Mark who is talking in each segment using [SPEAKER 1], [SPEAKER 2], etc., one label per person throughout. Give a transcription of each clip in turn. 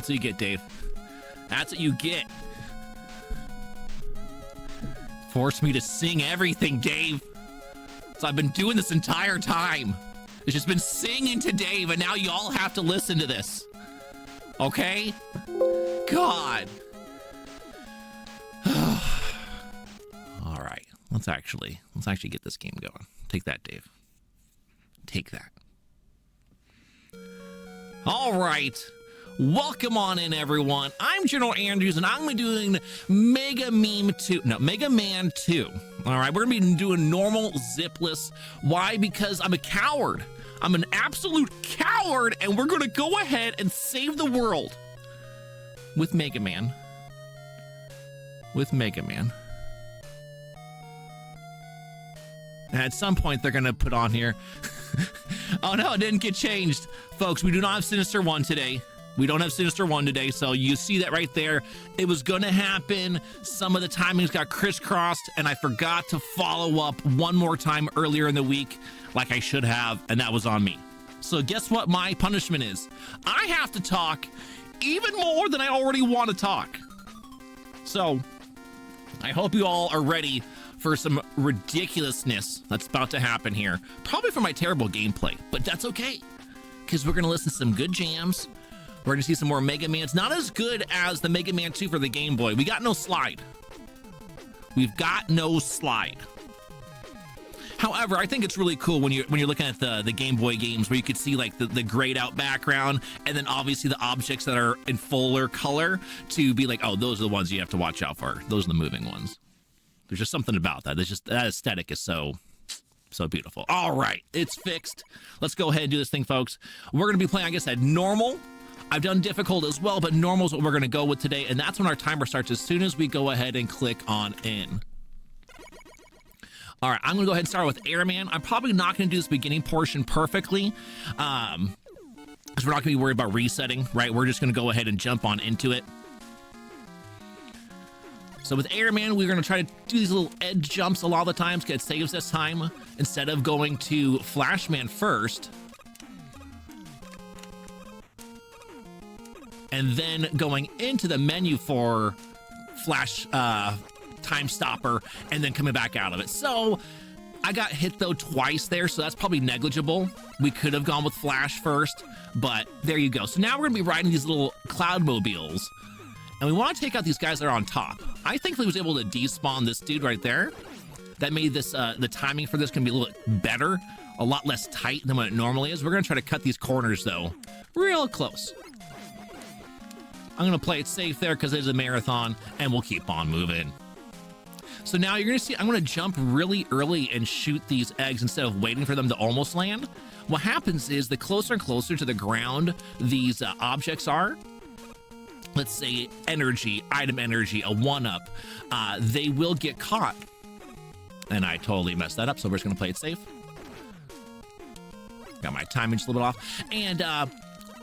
[SPEAKER 1] That's what you get, Dave. That's what you get. Force me to sing everything, Dave. So I've been doing this entire time. It's just been singing to Dave, and now you all have to listen to this. Okay? God. All right. Let's actually get this game going. Take that, Dave. Take that. All right. Welcome on in, everyone. I'm GeneralAndrews, and I'm going to be doing Mega Man 2. All right, we're going to be doing normal zipless. Why? Because I'm a coward. I'm an absolute coward, and we're going to go ahead and save the world with Mega Man. And at some point, they're going to put on here. Oh, no, it didn't get changed. Folks, we do not have Sinister 1 today. We don't have Sinister 1 today, so you see that right there. It was going to happen. Some of the timings got crisscrossed, and I forgot to follow up one more time earlier in the week like I should have, and that was on me. So guess what my punishment is? I have to talk even more than I already want to talk. So I hope you all are ready for some ridiculousness that's about to happen here. Probably for my terrible gameplay, but that's okay, because we're going to listen to some good jams. We're going to see some more Mega Mans. Not as good as the Mega Man 2 for the Game Boy. We got no slide. We've got no slide. However, I think it's really cool when you're looking at the Game Boy games where you could see like the grayed out background and then obviously the objects that are in fuller color to be like, oh, those are the ones you have to watch out for. Those are the moving ones. There's just something about that. There's just, that aesthetic is so beautiful. All right, it's fixed. Let's go ahead and do this thing, folks. We're going to be playing, I guess, at normal. I've done difficult as well, but normal is what we're going to go with today, and that's when our timer starts as soon as we go ahead and click on in. All right, I'm going to go ahead and start with Airman. I'm probably not going to do this beginning portion perfectly, because we're not going to be worried about resetting, right? We're just going to go ahead and jump on into it. So with Airman, we're going to try to do these little edge jumps a lot of the times because it saves us time instead of going to Flashman first and then going into the menu for Flash Time Stopper and then coming back out of it. So I got hit though twice there, so that's probably negligible. We could have gone with Flash first, but there you go. So now we're gonna be riding these little cloud mobiles, and we want to take out these guys that are on top. I think he was able to despawn this dude right there. That made this the timing for this can be a little bit better, a lot less tight than what it normally is. We're gonna try to cut these corners though, real close. I'm gonna play it safe there because it's a marathon, and we'll keep on moving. So now you're gonna see I'm gonna jump really early and shoot these eggs instead of waiting for them to almost land. What happens is the closer and closer to the ground these objects are, let's say energy, item energy, a 1-up, they will get caught. And I totally messed that up, so we're just gonna play it safe. Got my timing just a little bit off. And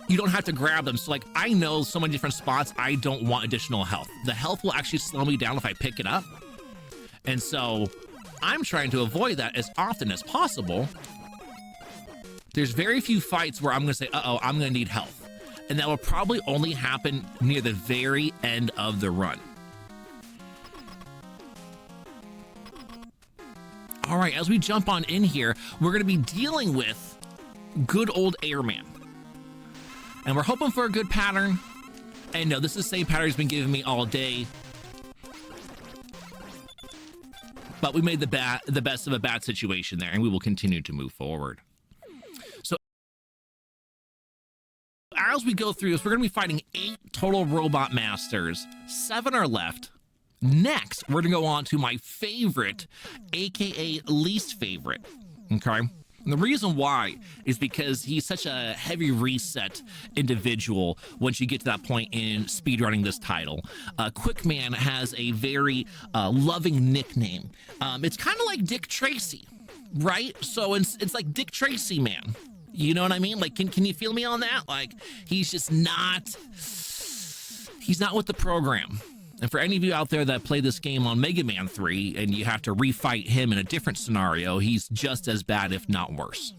[SPEAKER 1] you don't have to grab them. So like, I know so many different spots I don't want additional health. The health will actually slow me down if I pick it up. And so I'm trying to avoid that as often as possible. There's very few fights where I'm gonna say, uh-oh, I'm gonna need health. And that will probably only happen near the very end of the run. All right, as we jump on in here, we're gonna be dealing with good old Airman. And we're hoping for a good pattern. And no, this is the same pattern he's been giving me all day. But we made the best of a bad situation there, and we will continue to move forward. So as we go through this, we're going to be fighting 8 total robot masters. 7 are left. Next, we're going to go on to my favorite, aka least favorite. Okay. And the reason why is because he's such a heavy reset individual once you get to that point in speedrunning this title. Quickman has a very loving nickname. It's kind of like Dick Tracy, right? So it's like Dick Tracy Man. You know what I mean? Like, can you feel me on that? Like, he's just not, he's not with the program. And for any of you out there that play this game on Mega Man 3 and you have to refight him in a different scenario, he's just as bad, if not worse.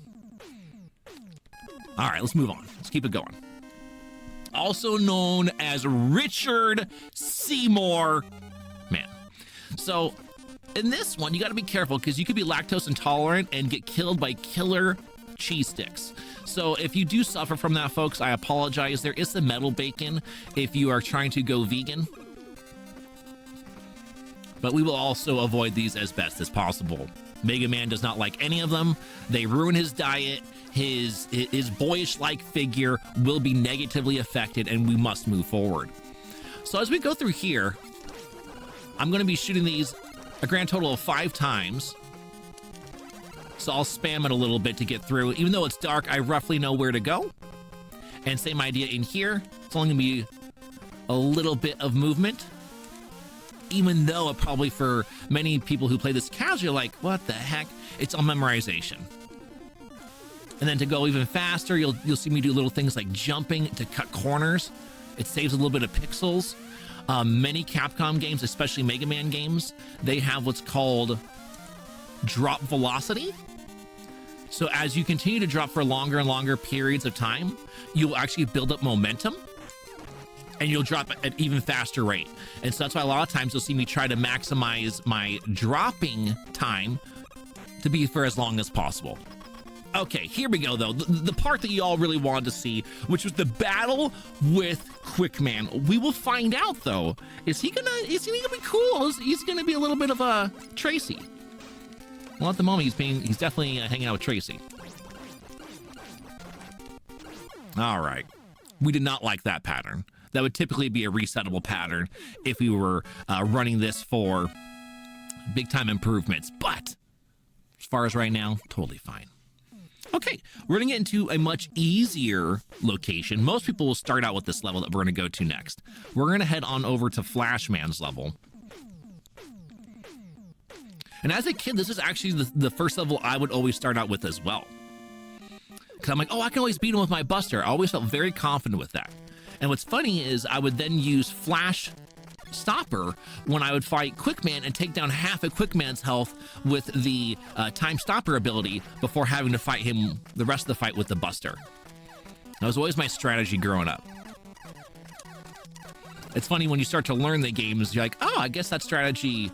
[SPEAKER 1] All right, let's move on. Let's keep it going. also known as Richard Seymour Man. So in this one, you got to be careful because you could be lactose intolerant and get killed by killer cheese sticks. So if you do suffer from that, folks, I apologize. There is some metal bacon if you are trying to go vegan. But we will also avoid these as best as possible. Mega Man does not like any of them. They ruin his diet. His boyish-like figure will be negatively affected, and we must move forward. So as we go through here, I'm going to be shooting these a grand total of 5 times. So I'll spam it a little bit to get through. Even though it's dark, I roughly know where to go. And same idea in here. It's only going to be a little bit of movement. Even though it probably for many people who play this casually are like, what the heck? It's all memorization. And then to go even faster, you'll see me do little things like jumping to cut corners. It saves a little bit of pixels. Many Capcom games, especially Mega Man games, they have what's called drop velocity. So as you continue to drop for longer and longer periods of time, you'll actually build up momentum and you'll drop at an even faster rate. And so that's why a lot of times you'll see me try to maximize my dropping time to be for as long as possible. Okay, here we go though. The part that you all really wanted to see, which was the battle with Quickman. We will find out though. Is he gonna be cool? Is he gonna be a little bit of a Tracy? Well, at the moment he's definitely hanging out with Tracy. All right, we did not like that pattern. That would typically be a resettable pattern if we were running this for big time improvements. But as far as right now, totally fine. Okay, we're gonna get into a much easier location. Most people will start out with this level that we're gonna go to next. We're gonna head on over to Flashman's level. And as a kid, this is actually the first level I would always start out with as well. Because I'm like, oh, I can always beat him with my Buster. I always felt very confident with that. And what's funny is I would then use Flash Stopper when I would fight Quickman and take down half of Quickman's health with the Time Stopper ability before having to fight him the rest of the fight with the Buster. That was always my strategy growing up. It's funny when you start to learn the games, you're like, oh, I guess that strategy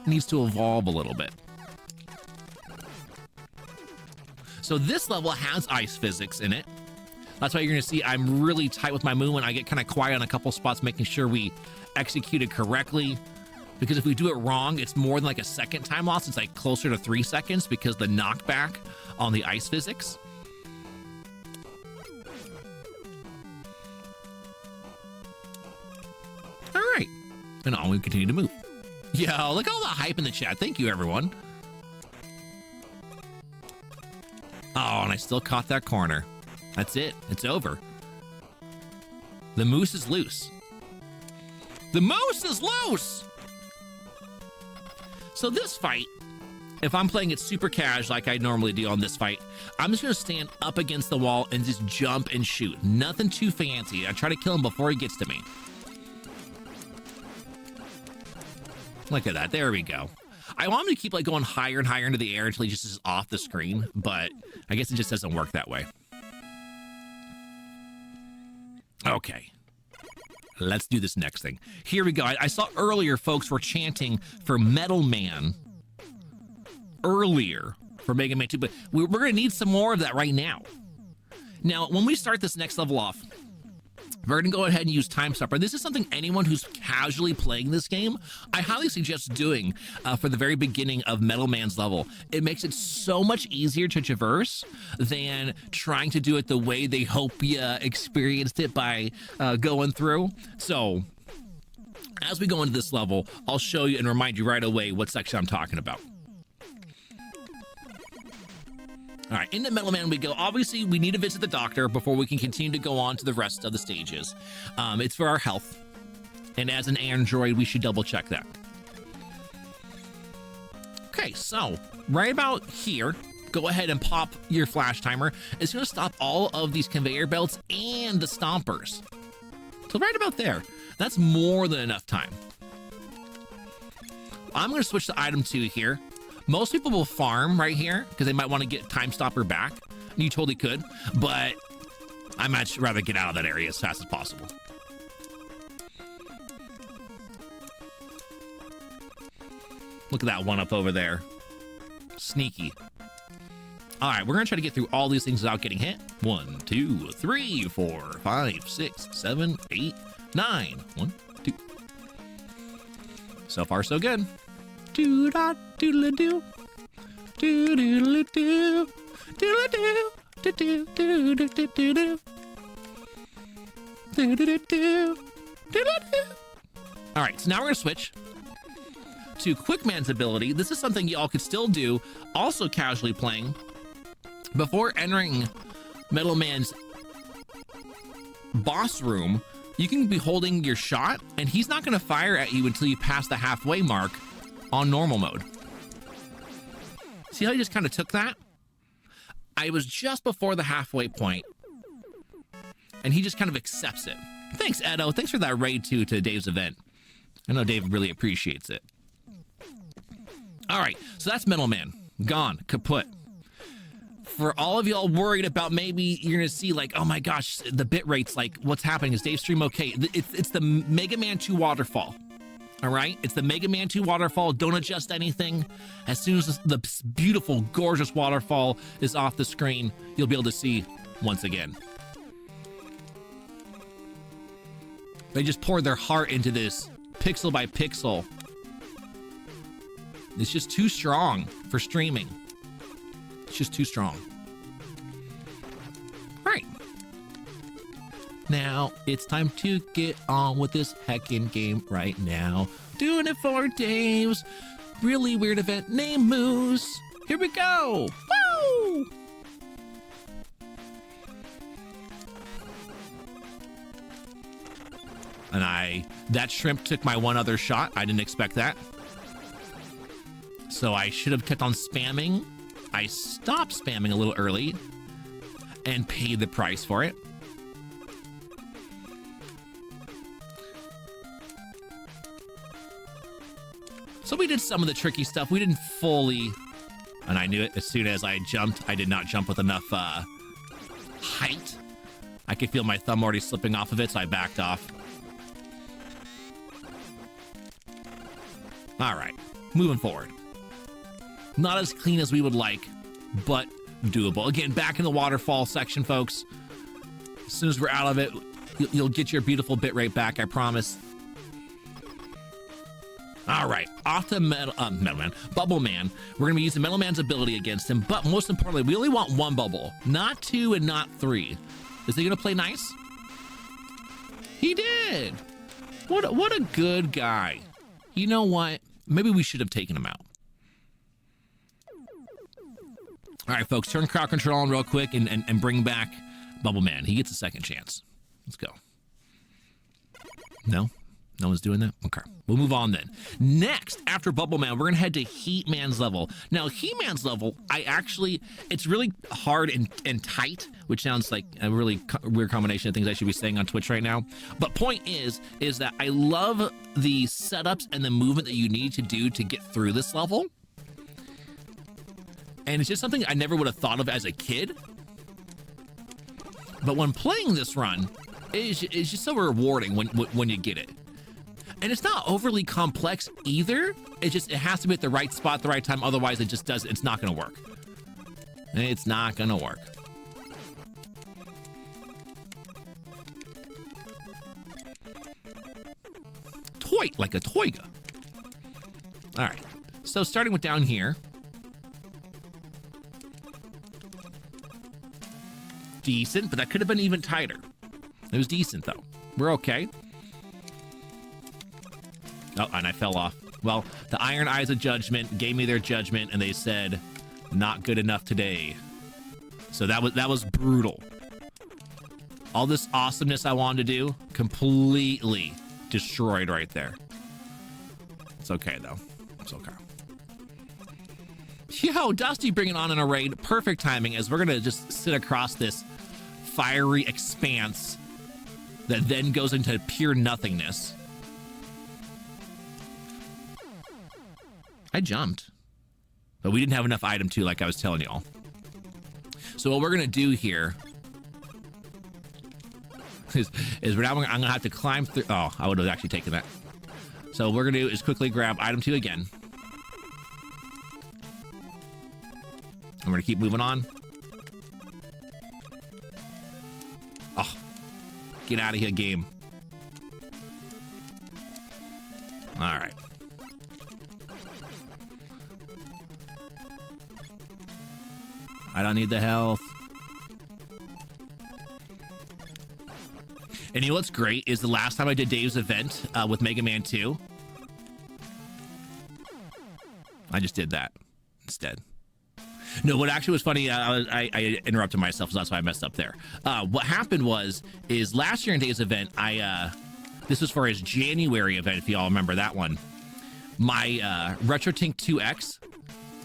[SPEAKER 1] needs to evolve a little bit. So this level has ice physics in it. That's why you're gonna see I'm really tight with my movement. I get kind of quiet on a couple spots, making sure we execute it correctly. Because if we do it wrong, it's more than like a second time loss. It's like closer to 3 seconds because the knockback on the ice physics. All right, and on we continue to move. Yo, look at all the hype in the chat. Thank you, everyone. Oh, and I still caught that corner. That's it. It's over. The moose is loose. The moose is loose! So this fight, if I'm playing it super cash like I normally do on this fight, I'm just going to stand up against the wall and just jump and shoot. Nothing too fancy. I try to kill him before he gets to me. Look at that. There we go. I want him to keep like going higher and higher into the air until he just is off the screen, but I guess it just doesn't work that way. Okay. Let's do this next thing. Here we go. I saw earlier folks were chanting for Metal Man earlier for Mega Man 2, but we're going to need some more of that right now. Now, when we start this next level off, we're going to go ahead and use Time Stopper. This is something anyone who's casually playing this game, I highly suggest doing for the very beginning of Metal Man's level. It makes it so much easier to traverse than trying to do it the way they hope you experienced it by going through. So as we go into this level, I'll show you and remind you right away what section I'm talking about. All right, into Metal Man we go. Obviously, we need to visit the doctor before we can continue to go on to the rest of the stages. It's for our health. And as an android, we should double check that. Okay, so right about here, go ahead and pop your flash timer. It's going to stop all of these conveyor belts and the stompers. So right about there, that's more than enough time. I'm going to switch to item 2 here. Most people will farm right here because they might want to get Time Stopper back. You totally could, but I'd much rather get out of that area as fast as possible. Look at that one up over there. Sneaky. All right, we're going to try to get through all these things without getting hit. 1, 2, 3, 4, 5, 6, 7, 8, 9. 1, 2. So far, so good. Do-da-doodle-doo. Do-doodle-doo. Doodle-doo. Do-do-do-do-do-do-do. Do-do-do-do. Do-do-do. All right, so now we're going to switch to Quickman's ability. This is something y'all could still do, also casually playing. Before entering Metal Man's boss room, you can be holding your shot, and he's not going to fire at you until you pass the halfway mark on normal mode. See how he just kind of took that? I was just before the halfway point, and he just kind of accepts it. Thanks, Edo. Thanks for that raid, too, to Dave's event. I know Dave really appreciates it. All right, so that's Metal Man. Gone. Kaput. For all of y'all worried about maybe you're going to see like, oh my gosh, the bit rate's like, what's happening? Is Dave's stream okay? It's the Mega Man 2 waterfall. All right? It's the Mega Man 2 waterfall. Don't adjust anything. As soon as the beautiful, gorgeous waterfall is off the screen, you'll be able to see once again. They just pour their heart into this pixel by pixel. It's just too strong for streaming. It's just too strong. All right. Now it's time to get on with this heckin' game right now. Doing it for Dave's really weird event named M.O.O.S.E. Here we go. Woo! And that shrimp took my one other shot. I didn't expect that. So I should have kept on spamming. I stopped spamming a little early and paid the price for it. So we did some of the tricky stuff. We didn't fully, and I knew it as soon as I jumped. I did not jump with enough height. I could feel my thumb already slipping off of it, so I backed off. All right, moving forward. Not as clean as we would like, but doable. Again, back in the waterfall section, folks. As soon as we're out of it, you'll get your beautiful bitrate back, I promise. All right, off to Bubble Man. We're gonna be using Metal Man's ability against him, but most importantly, we only want one bubble, not two and not three. Is he gonna play nice? He did. What a good guy. You know what? Maybe we should have taken him out. All right, folks, turn crowd control on real quick and bring back Bubble Man. He gets a second chance. Let's go. No? No one's doing that? Okay. We'll move on then. Next, after Bubble Man, we're going to head to Heat Man's level. Now, Heat Man's level, it's really hard and tight, which sounds like a really weird combination of things I should be saying on Twitch right now. But point is that I love the setups and the movement that you need to do to get through this level. And it's just something I never would have thought of as a kid. But when playing this run, it's just so rewarding when you get it. And it's not overly complex either. It has to be at the right spot at the right time. Otherwise, it's not going to work. It's not going to work. Like a toiga. All right. So starting with down here. Decent, but that could have been even tighter. It was decent, though. We're okay. Oh, and I fell off. Well, the Iron Eyes of Judgment gave me their judgment, and they said, not good enough today. So that was brutal. All this awesomeness I wanted to do, completely destroyed right there. It's okay, though. It's okay. Yo, Dusty bringing on in a raid. Perfect timing, as we're going to just sit across this fiery expanse that then goes into pure nothingness. I jumped, but we didn't have enough item 2, like I was telling y'all. So what we're going to do here is now I'm gonna have to climb through. Oh, I would have actually taken that. So what we're gonna do is quickly grab item 2 again. I'm gonna keep moving on. Oh, get out of here, game. All right. I don't need the health. And you know what's great is the last time I did Dave's event with Mega Man 2, I just did that instead. No, what actually was funny, I interrupted myself, so that's why I messed up there. What happened is last year in Dave's event, this was for his January event, if you all remember that one. My RetroTink 2X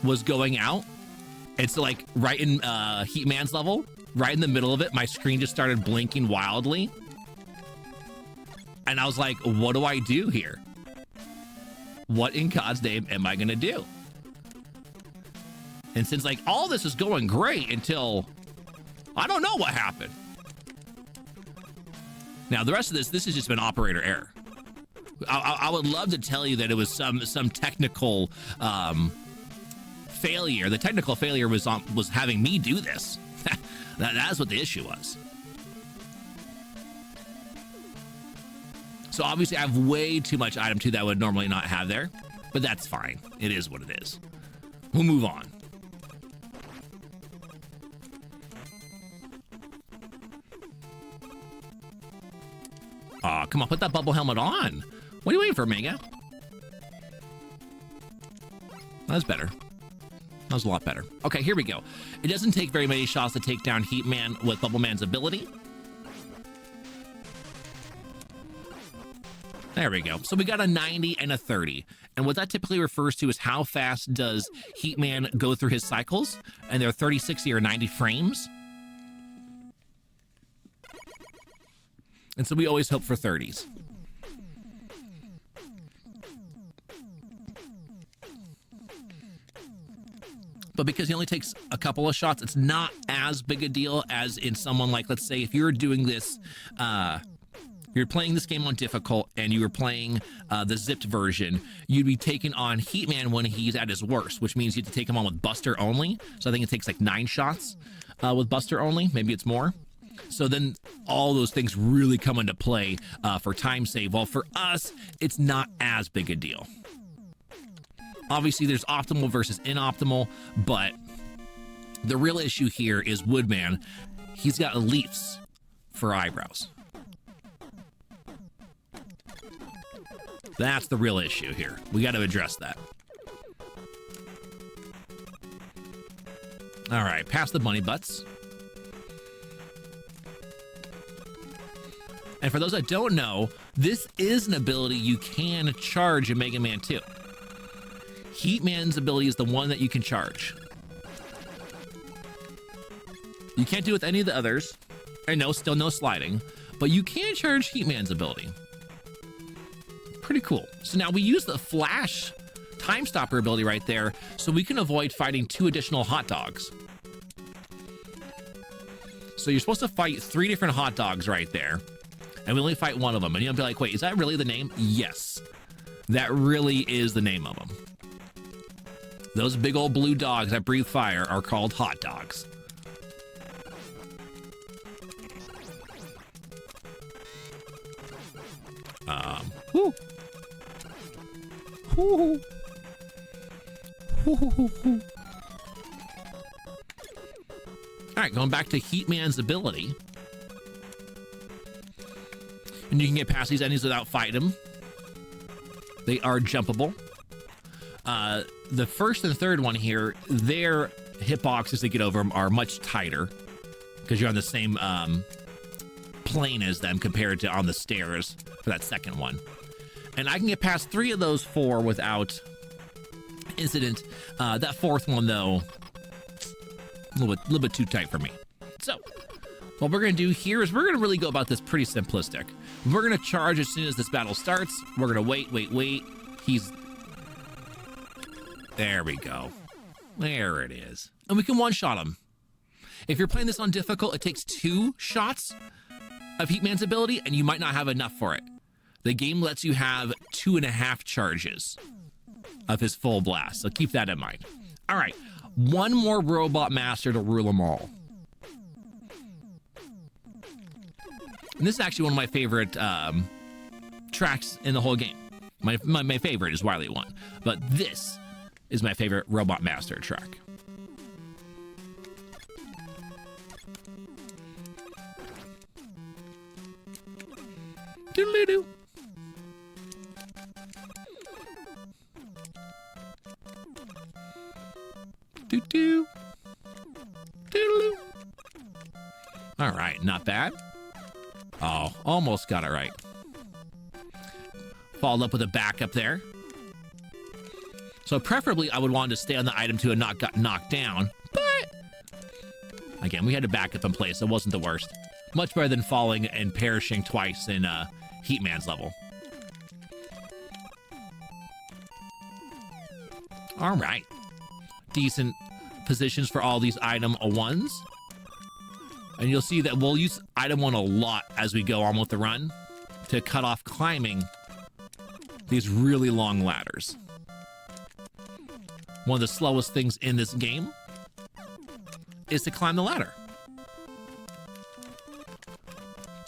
[SPEAKER 1] was going out. It's like right in Heatman's level, right in the middle of it, my screen just started blinking wildly. And I was like, what do I do here? What in God's name am I gonna do? And since like all this is going great until I don't know what happened. Now the rest of this has just been operator error. I would love to tell you that it was some technical failure. The technical failure was having me do this. That's what the issue was. So obviously I have way too much item 2 that I would normally not have there, but that's fine. It is what it is. We'll move on. Aw, come on, put that bubble helmet on. What are you waiting for, Mega? That's better. That was a lot better. Okay, here we go. It doesn't take very many shots to take down Heatman with Bubble Man's ability. There we go. So we got a 90 and a 30. And what that typically refers to is how fast does Heatman go through his cycles. And they're 30, 60, or 90 frames. And so we always hope for 30s. But because he only takes a couple of shots, it's not as big a deal as in someone like, let's say, if you're doing this, you're playing this game on difficult and you were playing the zipped version, you'd be taking on Heatman when he's at his worst, which means you have to take him on with Buster only. So I think it takes like 9 shots with Buster only. Maybe it's more. So then all those things really come into play for time save. Well, for us, it's not as big a deal. Obviously, there's optimal versus inoptimal, but the real issue here is Woodman. He's got leaves for eyebrows. That's the real issue here. We got to address that. All right, past the bunny butts. And for those that don't know, this is an ability you can charge in Mega Man 2. Heatman's ability is the one that you can charge. You can't do it with any of the others. And no, still no sliding. But you can charge Heatman's ability. Pretty cool. So now we use the flash time stopper ability right there so we can avoid fighting 2 additional hot dogs. So you're supposed to fight 3 different hot dogs right there. And we only fight one of them. And you'll be like, wait, is that really the name? Yes. That really is the name of them. Those big old blue dogs that breathe fire are called hot dogs. Whoo. Whoo. Whoo. All right, going back to Heatman's ability. And you can get past these enemies without fighting them. They are jumpable. The first and third one here, their hitboxes to get over them are much tighter because you're on the same plane as them compared to on the stairs for that second one. And I can get past 3 of those 4 without incident. That fourth one, though, a little bit too tight for me. So what we're going to do here is we're going to really go about this pretty simplistic. We're going to charge as soon as this battle starts. We're going to wait. There we go. There it is. And we can one-shot him. If you're playing this on difficult, it takes 2 shots. of Heatman's ability, and you might not have enough for it. The game lets you have 2.5 charges of his full blast, so keep that in mind. All right, one more Robot Master to rule them all. And this is actually one of my favorite tracks in the whole game. My favorite is Wily 1, but this is my favorite Robot Master track. Doodle-doo. Doo-doo. Doodle-doo. All right, not bad. Oh, almost got it right. Followed up with a backup there. So preferably I would want to stay on the item to not got knocked down, but again, we had a backup in place. So it wasn't the worst. Much better than falling and perishing twice in Heatman's level. All right. Decent positions for all these item 1s. And you'll see that we'll use item 1 a lot as we go on with the run to cut off climbing these really long ladders. One of the slowest things in this game is to climb the ladder.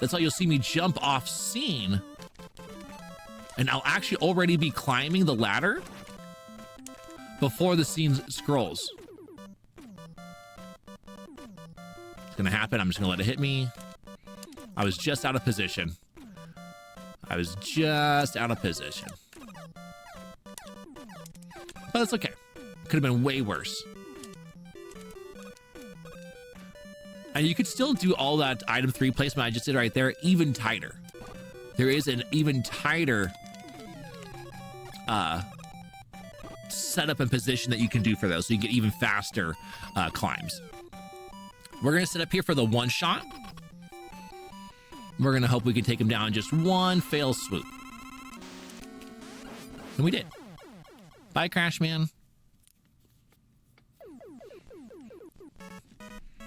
[SPEAKER 1] That's why you'll see me jump off scene, and I'll actually already be climbing the ladder before the scene scrolls. It's gonna happen. I'm just gonna let it hit me. I was just out of position. But it's okay. Could have been way worse. And you could still do all that item 3 placement I just did right there, even tighter. There is an even tighter setup and position that you can do for those, so you get even faster climbs. We're gonna set up here for the one shot. We're gonna hope we can take him down in just one fail swoop. And we did. Bye, Crash Man.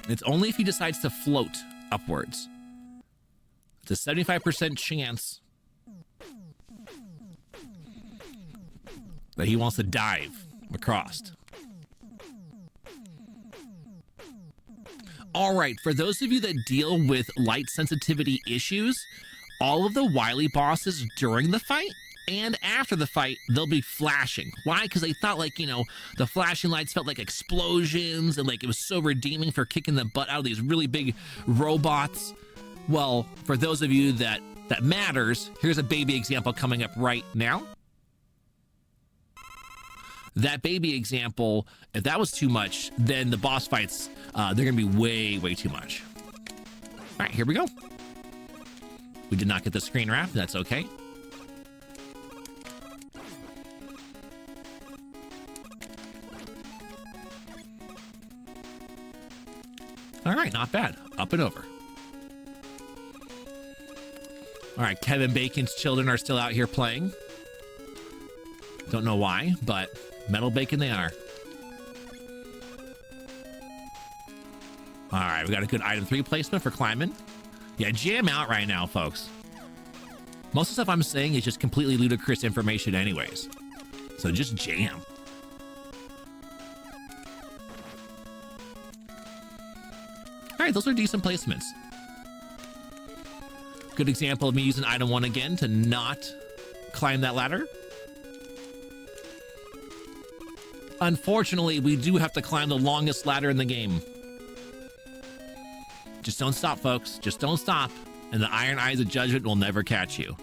[SPEAKER 1] It's only if he decides to float upwards. It's a 75% chance that he wants to dive across. All right, for those of you that deal with light sensitivity issues, all of the Wily bosses during the fight and after the fight, they'll be flashing. Why? Because they thought, like, you know, the flashing lights felt like explosions and like it was so redeeming for kicking the butt out of these really big robots. Well, for those of you that matters, here's a baby example coming up right now. That baby example, if that was too much, then the boss fights, they're going to be way, way too much. All right, here we go. We did not get the screen wrap. That's okay. All right, not bad. Up and over. All right, Kevin Bacon's children are still out here playing. Don't know why, but Metal Bacon they are. All right, we got a good item 3 placement for climbing. Yeah, jam out right now, folks. Most of the stuff I'm saying is just completely ludicrous information anyways. So just jam. All right, those are decent placements. Good example of me using item 1 again to not climb that ladder. Unfortunately, we do have to climb the longest ladder in the game. Just don't stop, folks. Just don't stop. And the iron eyes of judgment will never catch you.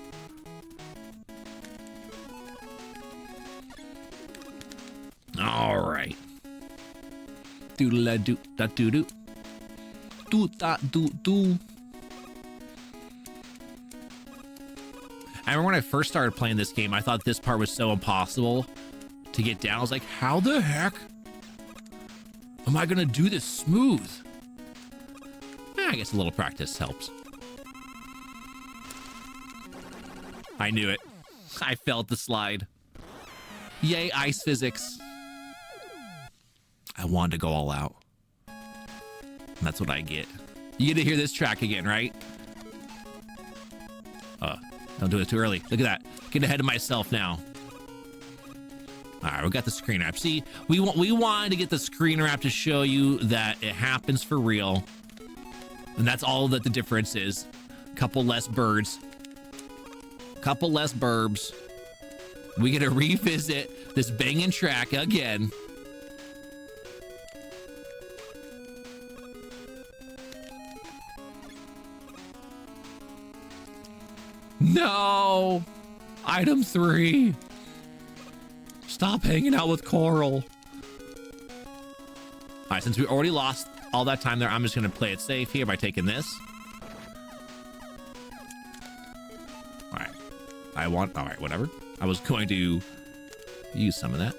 [SPEAKER 1] All right. Doodle-da-doo-da-doo-doo. Do-da-doo-doo. I remember when I first started playing this game, I thought this part was so impossible to get down. I was like, how the heck am I gonna do this smooth? I guess a little practice helps. I knew it. I felt the slide. Yay, ice physics. I wanted to go all out. And that's what I get. You get to hear this track again, right? Don't do it too early. Look at that. Getting ahead of myself now. All right, we got the screen wrap. See, we wanted to get the screen wrap to show you that it happens for real. And that's all that the difference is. A couple less birds. Couple less burbs. We get to revisit this banging track again. No! Item 3. Stop hanging out with Coral. All right, since we already lost all that time there, I'm just going to play it safe here by taking this. All right. All right, whatever. I was going to use some of that.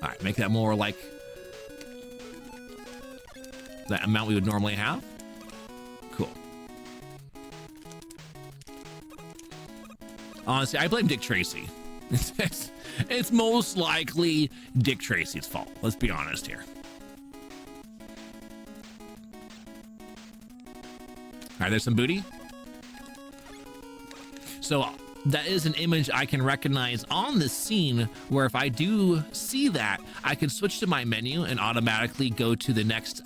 [SPEAKER 1] All right, make that more like that amount we would normally have. Cool. Honestly, I blame Dick Tracy. It's most likely Dick Tracy's fault. Let's be honest here. All right, there's some booty. So that is an image I can recognize on the scene where if I do see that, I can switch to my menu and automatically go to the next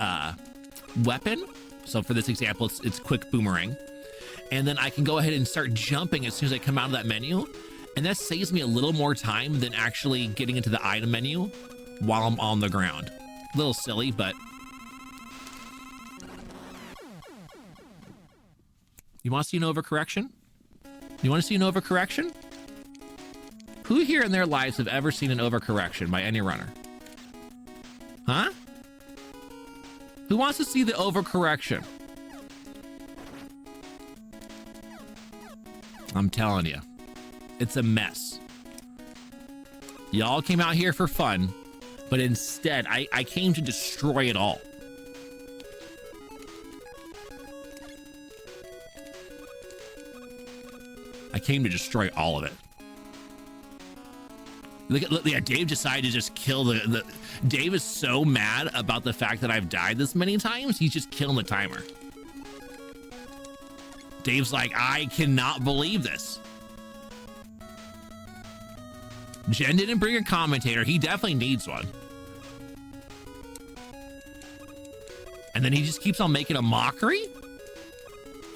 [SPEAKER 1] weapon. So for this example, it's quick boomerang. And then I can go ahead and start jumping as soon as I come out of that menu. And that saves me a little more time than actually getting into the item menu while I'm on the ground. A little silly, but... You want to see an overcorrection? You want to see an overcorrection? Who here in their lives have ever seen an overcorrection by any runner? Huh? Who wants to see the overcorrection? I'm telling you, it's a mess. Y'all came out here for fun, but instead I came to destroy it all. I came to destroy all of it. Look, yeah, Dave decided to just kill the Dave is so mad about the fact that I've died this many times, he's just killing the timer. Dave's like, I cannot believe this. Jen didn't bring a commentator. He definitely needs one. And then he just keeps on making a mockery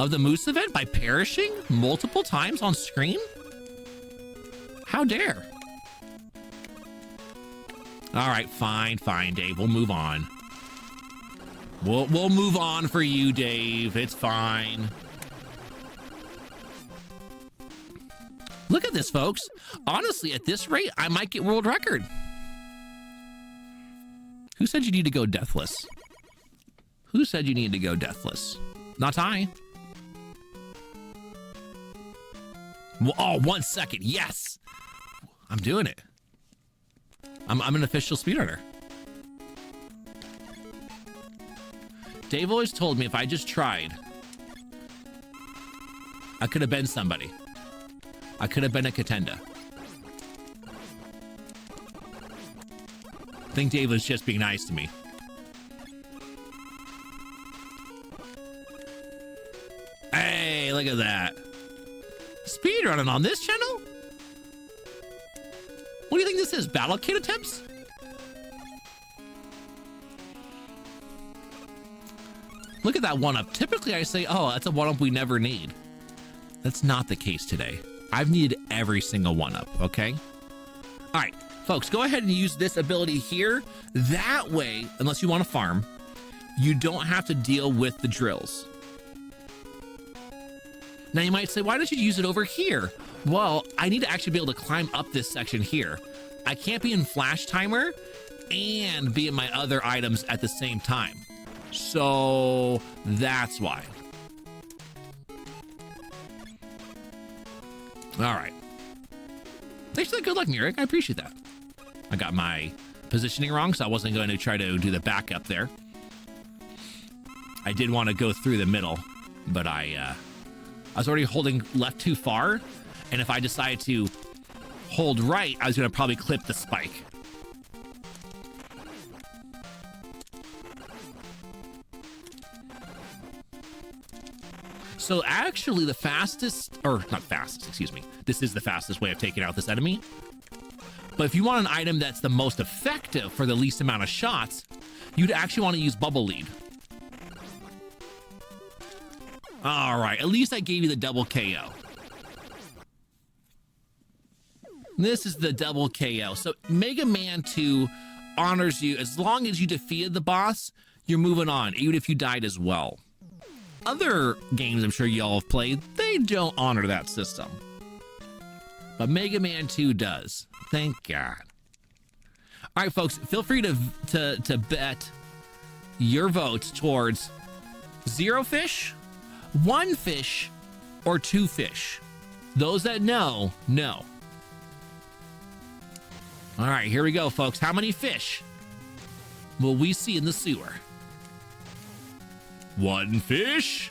[SPEAKER 1] of the M.O.O.S.E event by perishing multiple times on screen? How dare? All right, fine, Dave. We'll move on. We'll move on for you, Dave. It's fine. Look at this, folks. Honestly, at this rate, I might get world record. Who said you need to go deathless? Who said you need to go deathless? Not I. Well, oh, 1 second. Yes. I'm doing it. I'm an official speedrunner. Dave always told me if I just tried, I could have been somebody. I could have been a contender. I think Dave was just being nice to me. Hey, look at that. Speedrunning on this channel? What do you think this is? Battle kit attempts? Look at that one-up. Typically I say, oh, that's a one-up we never need. That's not the case today. I've needed every single one-up, okay? All right, folks, go ahead and use this ability here. That way, unless you want to farm, you don't have to deal with the drills. Now you might say, why don't you use it over here? Well, I need to actually be able to climb up this section here. I can't be in flash timer and be in my other items at the same time. So that's why. All right. Thanks for that good luck, Eric. I appreciate that. I got my positioning wrong, so I wasn't going to try to do the backup there. I did want to go through the middle, but I was already holding left too far, and if I decided to hold right, I was going to probably clip the spike. So actually the fastest, or not fastest, excuse me. This is the fastest way of taking out this enemy. But if you want an item that's the most effective for the least amount of shots, you'd actually want to use Bubble Lead. All right, at least I gave you the double KO. This is the double KO. So Mega Man 2 honors you. As long as you defeated the boss, you're moving on, even if you died as well. Other games I'm sure y'all have played, they don't honor that system. But Mega Man 2 does. Thank God. All right, folks, feel free to bet your votes towards 0 fish, 1 fish, or 2 fish. Those that know. All right, here we go, folks. How many fish will we see in the sewer? 1 fish.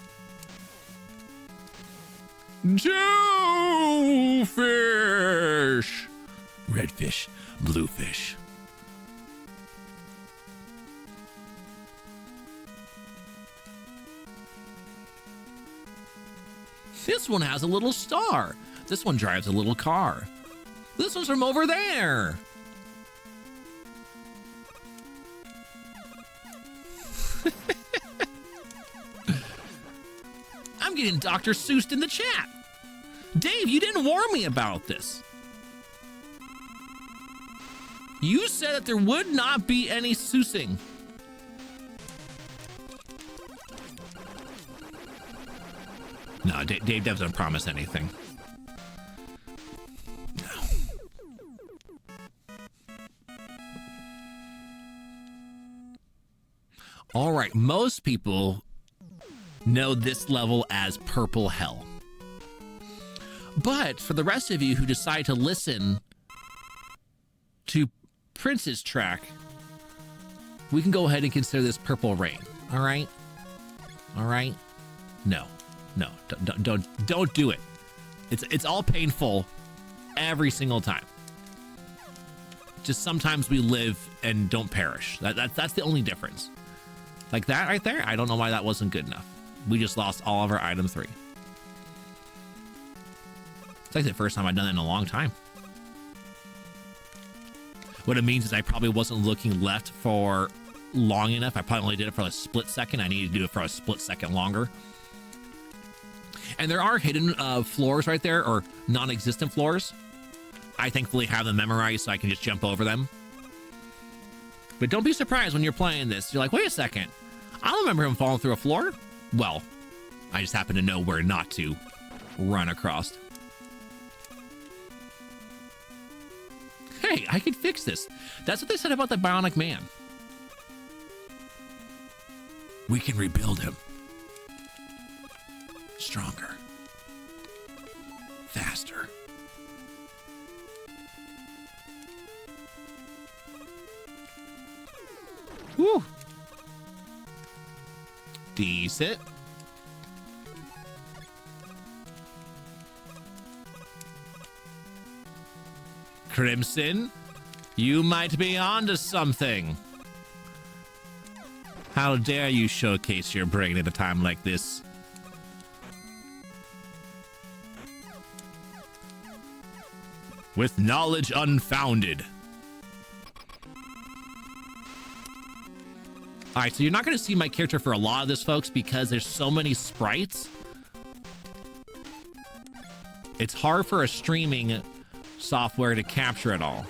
[SPEAKER 1] 2 fish. Red fish, blue fish. This one has a little star. This one drives a little car. This one's from over there. I'm getting Dr. Seuss in the chat. Dave, you didn't warn me about this. You said that there would not be any Seussing. No, Dave doesn't promise anything. No. All right, most people know this level as Purple Hell. But for the rest of you who decide to listen to Prince's track, we can go ahead and consider this Purple Rain. All right? All right? No, don't do it. It's all painful every single time. Just sometimes we live and don't perish. That's the only difference. Like that right there, I don't know why that wasn't good enough. We just lost all of our item 3. It's like the first time I've done that in a long time. What it means is I probably wasn't looking left for long enough. I probably only did it for a split second. I needed to do it for a split second longer. And there are hidden floors right there, or non-existent floors. I thankfully have them memorized so I can just jump over them. But don't be surprised when you're playing this. You're like, wait a second. I don't remember him falling through a floor. Well, I just happen to know where not to run across. Hey, I can fix this. That's what they said about the Bionic Man. We can rebuild him. Stronger. Faster. Woo. Decent. Crimson, you might be onto something. How dare you showcase your brain at a time like this? With knowledge unfounded. All right, so you're not going to see my character for a lot of this, folks, because there's so many sprites. It's hard for a streaming software to capture it all.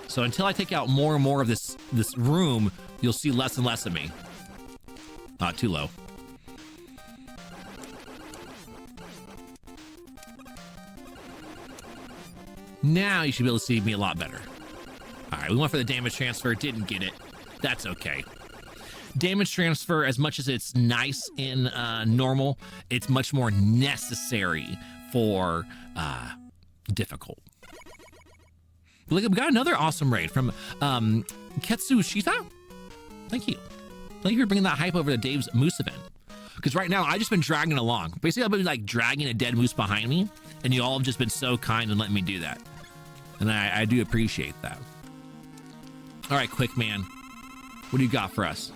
[SPEAKER 1] So until I take out more and more of this room, you'll see less and less of me. Too low. Now you should be able to see me a lot better. All right, we went for the damage transfer, didn't get it. That's okay. Damage transfer, as much as it's nice in normal, it's much more necessary for difficult. Look, we got another awesome raid from Ketsu Shita. Thank you. Thank you for bringing that hype over to Dave's Moose event. Because right now, I've just been dragging it along. Basically, I've been like dragging a dead moose behind me, and you all have just been so kind and letting me do that. And I do appreciate that. All right, Quick Man, what do you got for us?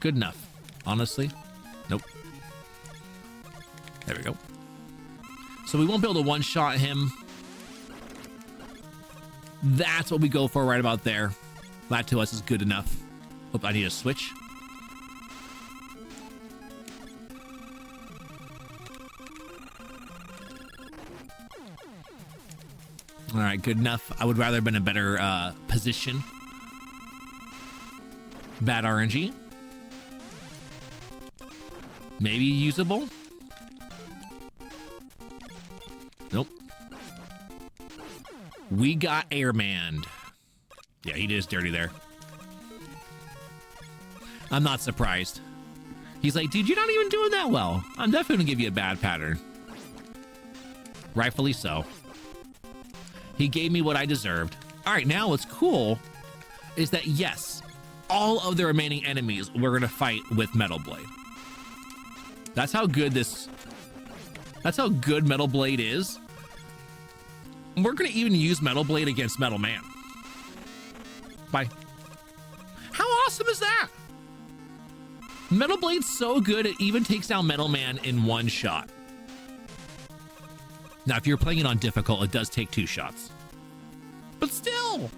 [SPEAKER 1] Good enough. Honestly. Nope. There we go. So we won't be able to one-shot him. That's what we go for right about there. That to us is good enough. Oop, I need a switch. All right, good enough. I would rather have been in a better position. Bad RNG. Maybe usable. Nope. We got airmanned. Yeah, he did his dirty there. I'm not surprised. He's like, dude, you're not even doing that well. I'm definitely gonna give you a bad pattern. Rightfully so. He gave me what I deserved. All right, now what's cool is that, yes, all of the remaining enemies we're gonna fight with Metal Blade. That's how good Metal Blade is. We're gonna even use Metal Blade against Metal Man. Bye. How awesome is that? Metal Blade's so good it even takes down Metal Man in one shot. Now, if you're playing it on difficult, it does take 2 shots. But still!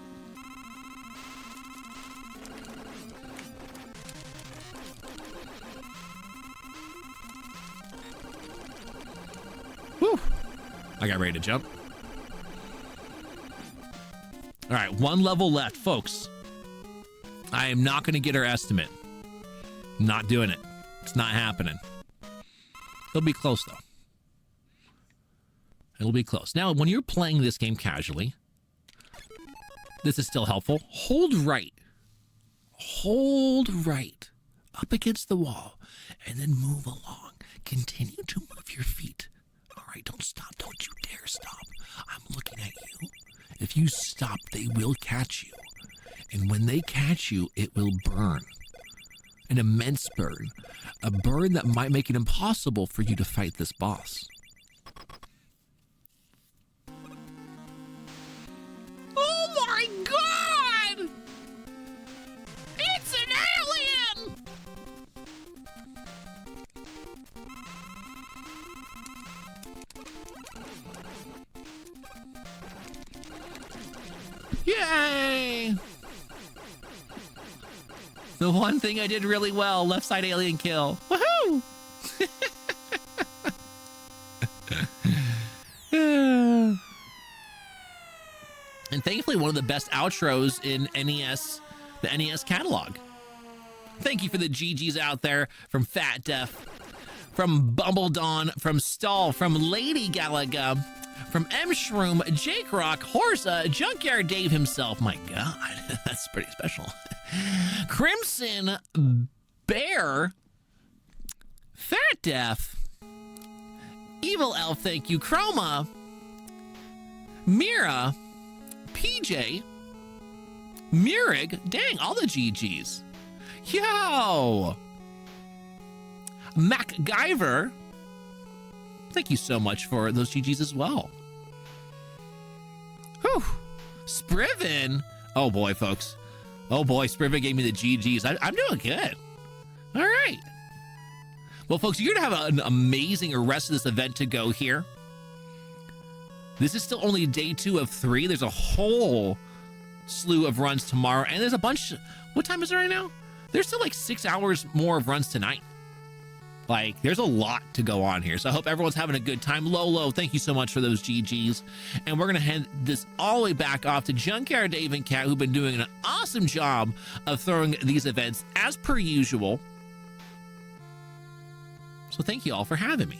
[SPEAKER 1] Whew! I got ready to jump. All right, 1 level left, folks. I am not going to get our estimate. Not doing it. It's not happening. It'll be close, though. It'll be close. Now, when you're playing this game casually, this is still helpful. Hold right. Hold right up against the wall and then move along. Continue to move your feet. All right, don't stop. Don't you dare stop. I'm looking at you. If you stop, they will catch you. And when they catch you, it will burn. An immense burn. A burn that might make it impossible for you to fight this boss. Oh my God! It's an alien! Yay! The one thing I did really well, left side alien kill. Woohoo! And thankfully, one of the best outros in NES, the NES catalog. Thank you for the GGs out there from Fat Def, from Bumbledon, from Stall, from Lady Galaga, from M Shroom, Jake Rock, Horza, Junkyard Dave himself. My God, that's pretty special. Crimson Bear, Fat Def, Evil Elf, thank you, Chroma, Mira, PJ, Murig, dang, all the GGs. Yo! MacGyver, thank you so much for those GGs as well. Whew. Spriven, oh boy, folks. Oh boy, Spriven gave me the GGs. I'm doing good. All right. Well, folks, you're gonna have an amazing rest of this event to go here. This is still only day 2 of 3. There's a whole slew of runs tomorrow, and there's a bunch. What time is it right now? There's still like 6 hours more of runs tonight. Like, there's a lot to go on here. So I hope everyone's having a good time. Lolo, thank you so much for those GGs. And we're going to hand this all the way back off to Junkyard Dave and Kat, who've been doing an awesome job of throwing these events as per usual. So thank you all for having me.